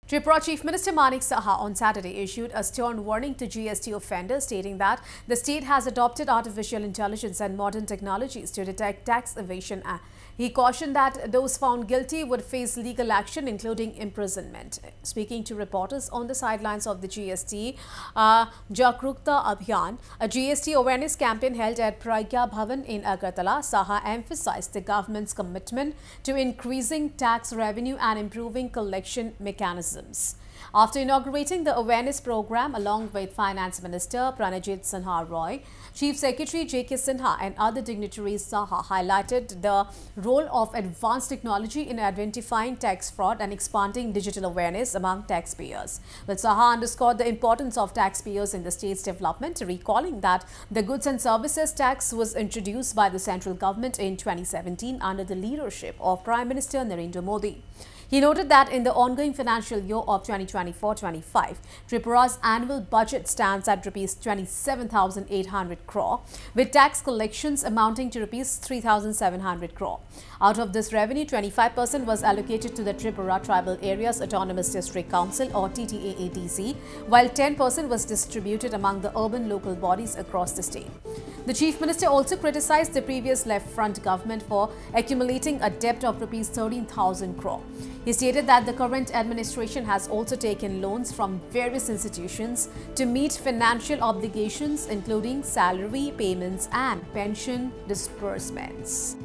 Tripura Chief Minister Manik Saha on Saturday issued a stern warning to GST offenders, stating that the state has adopted artificial intelligence and modern technologies to detect tax evasion. He cautioned that those found guilty would face legal action, including imprisonment. Speaking to reporters on the sidelines of the GST Jagrukta Abhiyan, a GST awareness campaign held at Pragya Bhavan in Agartala, Saha emphasized the government's commitment to increasing tax revenue and improving collection mechanisms. After inaugurating the awareness program along with Finance Minister Pranajit Sinha Roy, Chief Secretary J.K. Sinha and other dignitaries, Saha highlighted the role of advanced technology in identifying tax fraud and expanding digital awareness among taxpayers. But Saha underscored the importance of taxpayers in the state's development, recalling that the goods and services tax was introduced by the central government in 2017 under the leadership of Prime Minister Narendra Modi. He noted that in the ongoing financial year of 2024-25, Tripura's annual budget stands at Rs 27,800 crore, with tax collections amounting to Rs 3,700 crore. Out of this revenue, 25% was allocated to the Tripura Tribal Areas Autonomous District Council or TTAADC, while 10% was distributed among the urban local bodies across the state. The Chief Minister also criticized the previous left-front government for accumulating a debt of Rs 13,000 crore. He stated that the current administration has also taken loans from various institutions to meet financial obligations, including salary payments and pension disbursements.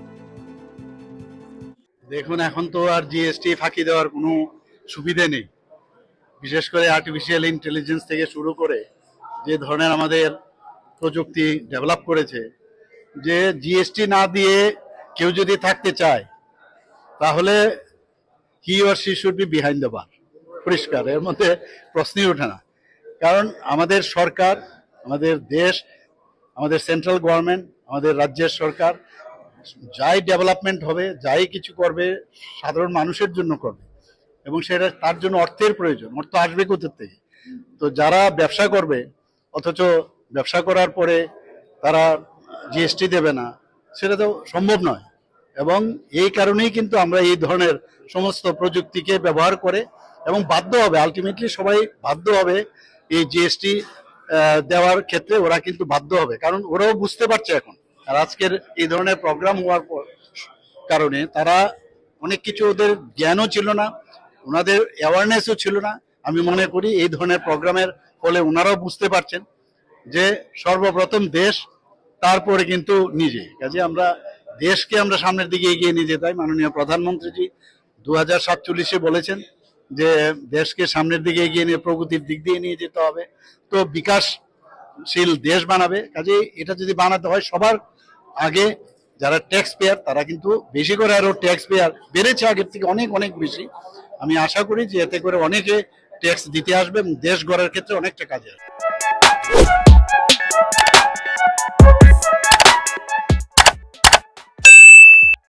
দেখুন এখন তো আর GST ফাঁকি দেওয়ার কোনো সুবিধা নেই, বিশেষ করে আর্টিফিশিয়াল ইন্টেলিজেন্স থেকে শুরু করে যে ধরনের আমাদের প্রযুক্তি ডেভেলপ করেছে, যে জিএসটি না দিয়ে কেউ যদি থাকতে চায় তাহলে he or she should be behind the bar. পরিষ্কার, এর মধ্যে প্রশ্নই ওঠে না। কারণ আমাদের সরকার, আমাদের দেশ, আমাদের সেন্ট্রাল গভর্নমেন্ট, আমাদের রাজ্যের সরকার যাই ডেভেলপমেন্ট হবে, যাই কিছু করবে সাধারণ মানুষের জন্য করবে, এবং সেটা তার জন্য অর্থের প্রয়োজন। অর্থ আসবে কোথা থেকে? তো যারা ব্যবসা করবে অথচ ব্যবসা করার পরে তারা জিএসটি দেবে না, সেটা তো সম্ভব নয়। এবং এই কারণেই কিন্তু আমরা এই ধরনের সমস্ত প্রযুক্তিকে ব্যবহার করে এবং বাধ্য হবে, আলটিমেটলি সবাই বাধ্য হবে এই জিএসটি দেওয়ার ক্ষেত্রে। ওরা কিন্তু বাধ্য হবে, কারণ ওরাও বুঝতে পারছে এখন। আর আজকের এই ধরনের প্রোগ্রাম হওয়ার কারণে তারা অনেক কিছু, ওদের জ্ঞানও ছিল না, ওনাদের অ্যাওয়ারনেসও ছিল না। আমি মনে করি এই ধরনের প্রোগ্রামের ফলে ওনারাও বুঝতে পারছেন যে সর্বপ্রথম দেশ, তারপরে কিন্তু নিজে। কাজে আমরা দেশকে আমরা সামনের দিকে এগিয়ে নিয়ে যেতে হয়। মাননীয় প্রধানমন্ত্রীজি 2047-এ বলেছেন যে দেশকে সামনের দিকে এগিয়ে নিয়ে প্রগতির দিক দিয়ে নিয়ে যেতে হবে, তো বিকাশশীল দেশ বানাবে। কাজে এটা যদি বানাতে হয়, সবার আগে যারা ট্যাক্স পেয়ার তারা কিন্তু বেশি করে, আরো ট্যাক্স পেয়ার বেড়েছে আগের থেকে অনেক অনেক বেশি। আমি আশা করি যে এতে করে অনেকে ট্যাক্স দিতে আসবে এবং দেশ গড়ার ক্ষেত্রে অনেকটা কাজে আসবে।